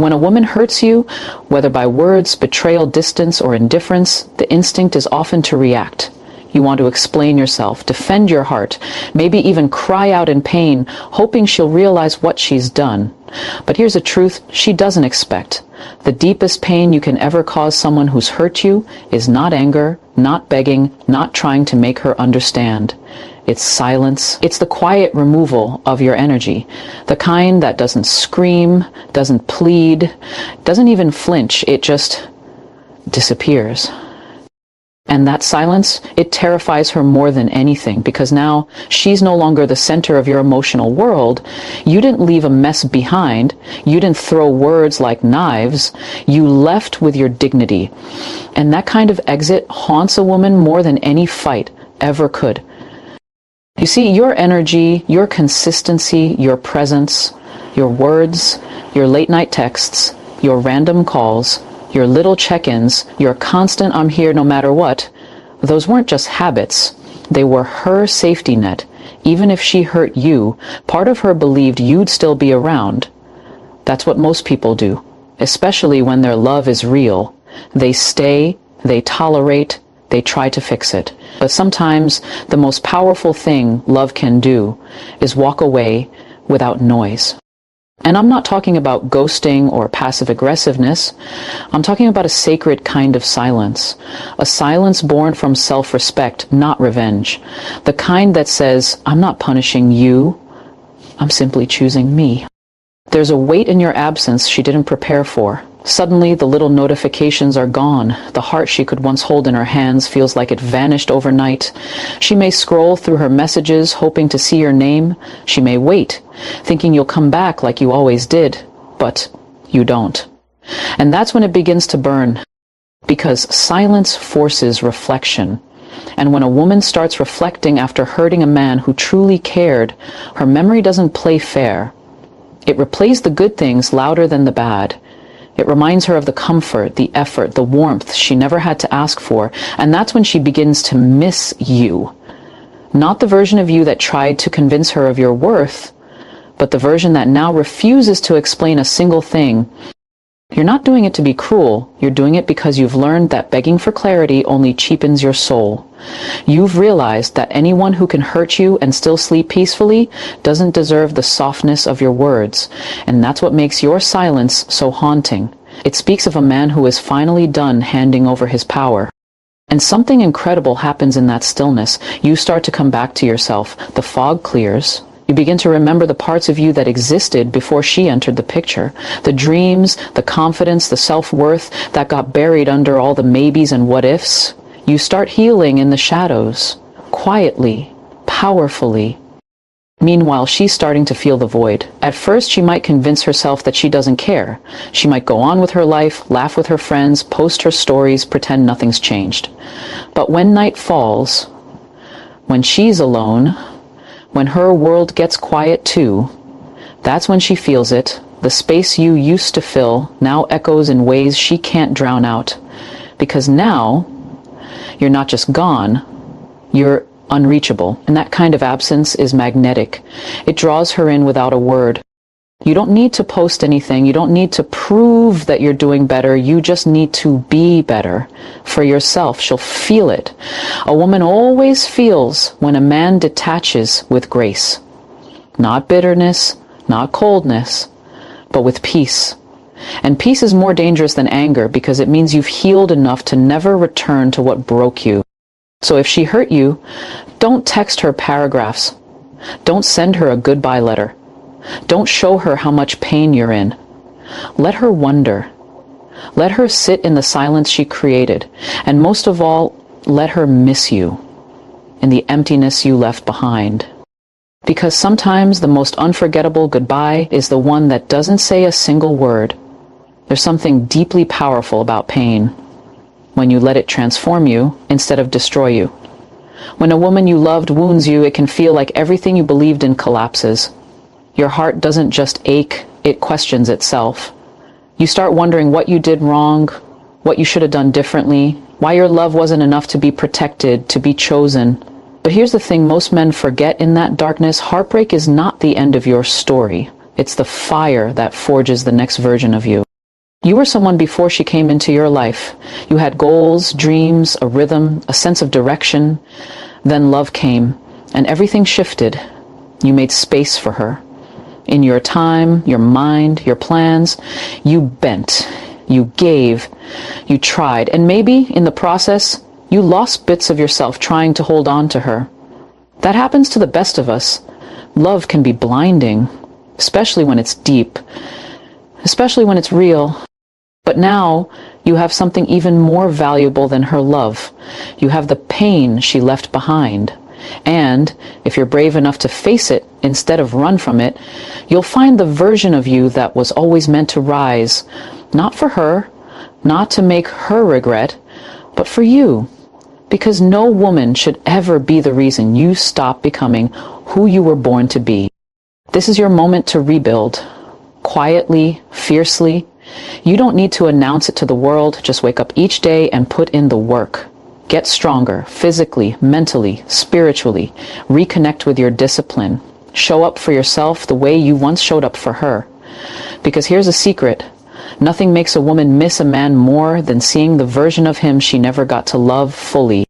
When a woman hurts you, whether by words, betrayal, distance, or indifference, the instinct is often to react. You want to explain yourself, defend your heart, maybe even cry out in pain, hoping she'll realize what she's done. But here's a truth she doesn't expect. The deepest pain you can ever cause someone who's hurt you is not anger, not begging, not trying to make her understand. It's silence. It's the quiet removal of your energy. The kind that doesn't scream, doesn't plead, doesn't even flinch. It just disappears. And that silence, it terrifies her more than anything, because now she's no longer the center of your emotional world. You didn't leave a mess behind. You didn't throw words like knives. You left with your dignity. And that kind of exit haunts a woman more than any fight ever could. You see, your energy, your consistency, your presence, your words, your late night texts, your random calls, your little check-ins, your constant "I'm here no matter what," those weren't just habits. They were her safety net. Even if she hurt you, part of her believed you'd still be around. That's what most people do, especially when their love is real. They stay, they tolerate, they try to fix it. But sometimes the most powerful thing love can do is walk away without noise. And I'm not talking about ghosting or passive-aggressiveness. I'm talking about a sacred kind of silence. A silence born from self-respect, not revenge. The kind that says, I'm not punishing you. I'm simply choosing me. There's a weight in your absence she didn't prepare for. Suddenly, the little notifications are gone. The heart she could once hold in her hands feels like it vanished overnight. She may scroll through her messages, hoping to see your name. She may wait, thinking you'll come back like you always did, but you don't. And that's when it begins to burn, because silence forces reflection. And when a woman starts reflecting after hurting a man who truly cared, her memory doesn't play fair. It replays the good things louder than the bad. It reminds her of the comfort, the effort, the warmth she never had to ask for, and that's when she begins to miss you. Not the version of you that tried to convince her of your worth, but the version that now refuses to explain a single thing. You're not doing it to be cruel. You're doing it because you've learned that begging for clarity only cheapens your soul. You've realized that anyone who can hurt you and still sleep peacefully doesn't deserve the softness of your words. And that's what makes your silence so haunting. It speaks of a man who is finally done handing over his power. And something incredible happens in that stillness. You start to come back to yourself. The fog clears. You begin to remember the parts of you that existed before she entered the picture. The dreams, the confidence, the self-worth that got buried under all the maybes and what-ifs. You start healing in the shadows, quietly, powerfully. Meanwhile, she's starting to feel the void. At first, she might convince herself that she doesn't care. She might go on with her life, laugh with her friends, post her stories, pretend nothing's changed. But when night falls, when she's alone, when her world gets quiet too, that's when she feels it. The space you used to fill now echoes in ways she can't drown out. Because now, you're not just gone, you're unreachable. And that kind of absence is magnetic. It draws her in without a word. You don't need to post anything. You don't need to prove that you're doing better. You just need to be better for yourself. She'll feel it. A woman always feels when a man detaches with grace. Not bitterness, not coldness, but with peace. And peace is more dangerous than anger because it means you've healed enough to never return to what broke you. So if she hurt you, don't text her paragraphs. Don't send her a goodbye letter. Don't show her how much pain you're in. Let her wonder. Let her sit in the silence she created. And most of all, let her miss you in the emptiness you left behind. Because sometimes the most unforgettable goodbye is the one that doesn't say a single word. There's something deeply powerful about pain when you let it transform you instead of destroy you. When a woman you loved wounds you, it can feel like everything you believed in collapses. Your heart doesn't just ache, it questions itself. You start wondering what you did wrong, what you should have done differently, why your love wasn't enough to be protected, to be chosen. But here's the thing most men forget in that darkness: heartbreak is not the end of your story. It's the fire that forges the next version of you. You were someone before she came into your life. You had goals, dreams, a rhythm, a sense of direction. Then love came, and everything shifted. You made space for her. In your time, your mind, your plans, you bent, you gave, you tried, and maybe in the process, you lost bits of yourself trying to hold on to her. That happens to the best of us. Love can be blinding, especially when it's deep, especially when it's real. But now you have something even more valuable than her love. You have the pain she left behind. And if you're brave enough to face it instead of run from it, you'll find the version of you that was always meant to rise, not for her, not to make her regret, but for you. Because no woman should ever be the reason you stop becoming who you were born to be. This is your moment to rebuild. Quietly, fiercely. You don't need to announce it to the world. Just wake up each day and put in the work. Get stronger, physically, mentally, spiritually. Reconnect with your discipline. Show up for yourself the way you once showed up for her. Because here's a secret. Nothing makes a woman miss a man more than seeing the version of him she never got to love fully.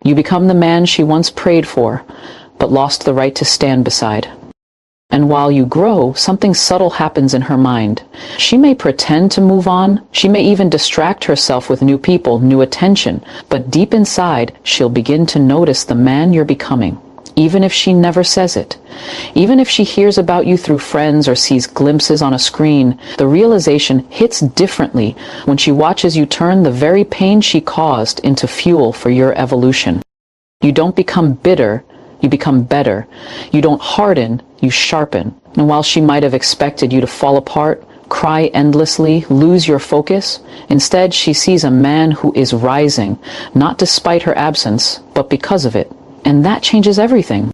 You become the man she once prayed for, but lost the right to stand beside. And while you grow, something subtle happens in her mind. She may pretend to move on. She may even distract herself with new people, new attention. But deep inside, she'll begin to notice the man you're becoming, even if she never says it. Even if she hears about you through friends or sees glimpses on a screen, the realization hits differently when she watches you turn the very pain she caused into fuel for your evolution. You don't become bitter. You become better. You don't harden, you sharpen. And while she might have expected you to fall apart, cry endlessly, lose your focus, instead she sees a man who is rising, not despite her absence, but because of it. And that changes everything.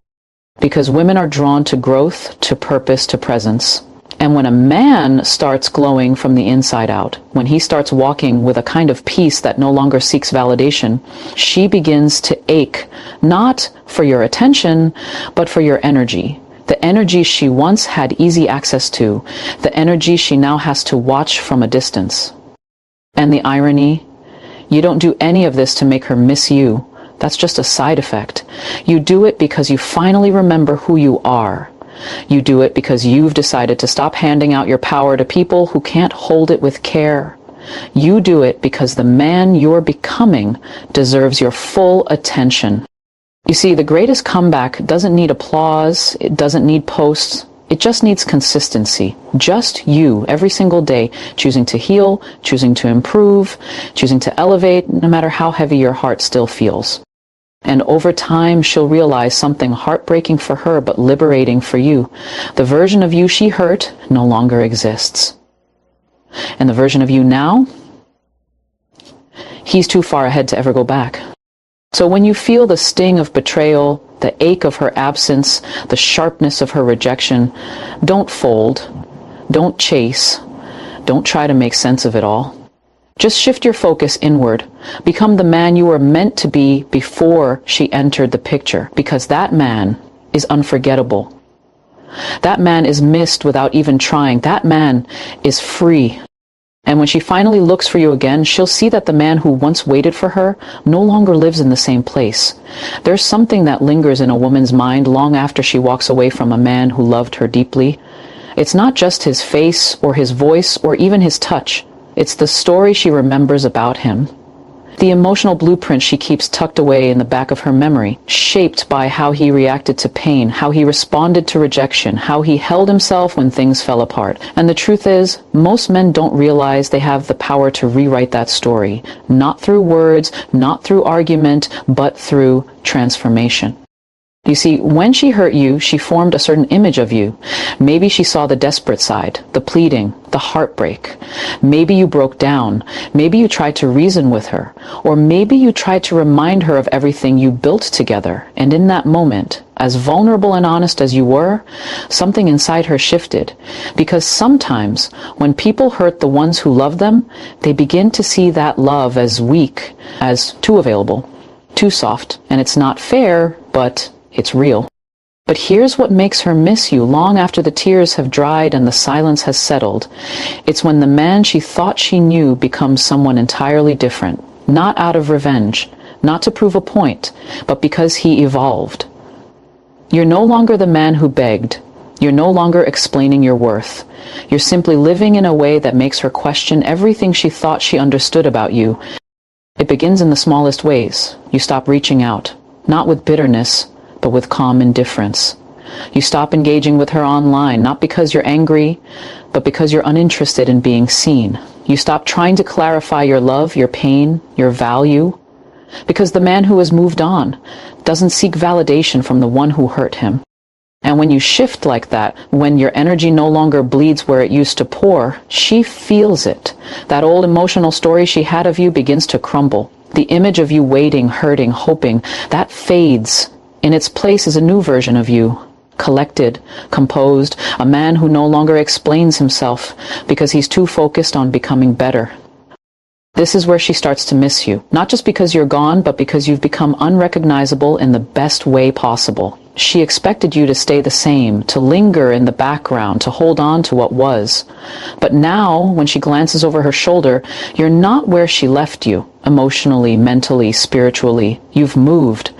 Because women are drawn to growth, to purpose, to presence. And when a man starts glowing from the inside out, when he starts walking with a kind of peace that no longer seeks validation, she begins to ache, not for your attention, but for your energy. The energy she once had easy access to, the energy she now has to watch from a distance. And the irony, you don't do any of this to make her miss you. That's just a side effect. You do it because you finally remember who you are. You do it because you've decided to stop handing out your power to people who can't hold it with care. You do it because the man you're becoming deserves your full attention. You see, the greatest comeback doesn't need applause, it doesn't need posts, it just needs consistency. Just you, every single day, choosing to heal, choosing to improve, choosing to elevate, no matter how heavy your heart still feels. And over time, she'll realize something heartbreaking for her, but liberating for you. The version of you she hurt no longer exists. And the version of you now, he's too far ahead to ever go back. So when you feel the sting of betrayal, the ache of her absence, the sharpness of her rejection, don't fold, don't chase, don't try to make sense of it all. Just shift your focus inward. Become the man you were meant to be before she entered the picture, because that man is unforgettable. That man is missed without even trying. That man is free. And when she finally looks for you again, she'll see that the man who once waited for her no longer lives in the same place. There's something that lingers in a woman's mind long after she walks away from a man who loved her deeply. It's not just his face or his voice or even his touch. It's the story she remembers about him. The emotional blueprint she keeps tucked away in the back of her memory, shaped by how he reacted to pain, how he responded to rejection, how he held himself when things fell apart. And the truth is, most men don't realize they have the power to rewrite that story, not through words, not through argument, but through transformation. You see, when she hurt you, she formed a certain image of you. Maybe she saw the desperate side, the pleading, the heartbreak. Maybe you broke down. Maybe you tried to reason with her. Or maybe you tried to remind her of everything you built together. And in that moment, as vulnerable and honest as you were, something inside her shifted. Because sometimes, when people hurt the ones who love them, they begin to see that love as weak, as too available, too soft. And it's not fair, but it's real. But here's what makes her miss you long after the tears have dried and the silence has settled. It's when the man she thought she knew becomes someone entirely different, not out of revenge, not to prove a point, but because he evolved. You're no longer the man who begged. You're no longer explaining your worth. You're simply living in a way that makes her question everything she thought she understood about you. It begins in the smallest ways. You stop reaching out, not with bitterness, but with calm indifference. You stop engaging with her online, not because you're angry, but because you're uninterested in being seen. You stop trying to clarify your love, your pain, your value, because the man who has moved on doesn't seek validation from the one who hurt him. And when you shift like that, when your energy no longer bleeds where it used to pour, she feels it. That old emotional story she had of you begins to crumble. The image of you waiting, hurting, hoping, that fades. In its place is a new version of you, collected, composed, a man who no longer explains himself because he's too focused on becoming better. This is where she starts to miss you, not just because you're gone, but because you've become unrecognizable in the best way possible. She expected you to stay the same, to linger in the background, to hold on to what was. But now, when she glances over her shoulder, you're not where she left you, emotionally, mentally, spiritually. You've moved.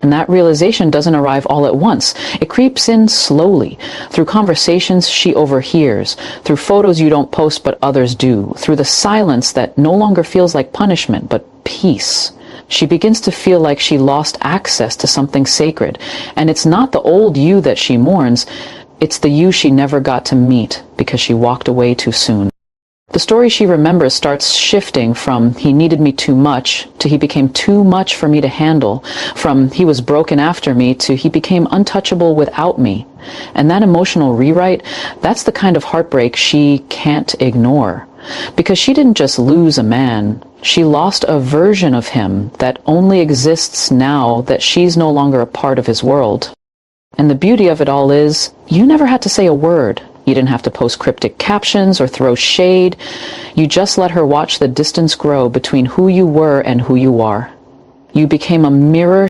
And that realization doesn't arrive all at once. It creeps in slowly, through conversations she overhears, through photos you don't post but others do, through the silence that no longer feels like punishment but peace. She begins to feel like she lost access to something sacred. And it's not the old you that she mourns, it's the you she never got to meet because she walked away too soon. The story she remembers starts shifting from he needed me too much to he became too much for me to handle, from he was broken after me to he became untouchable without me. And that emotional rewrite, that's the kind of heartbreak she can't ignore. Because she didn't just lose a man, she lost a version of him that only exists now that she's no longer a part of his world. And the beauty of it all is, you never had to say a word. You didn't have to post cryptic captions or throw shade. You just let her watch the distance grow between who you were and who you are. You became a mirror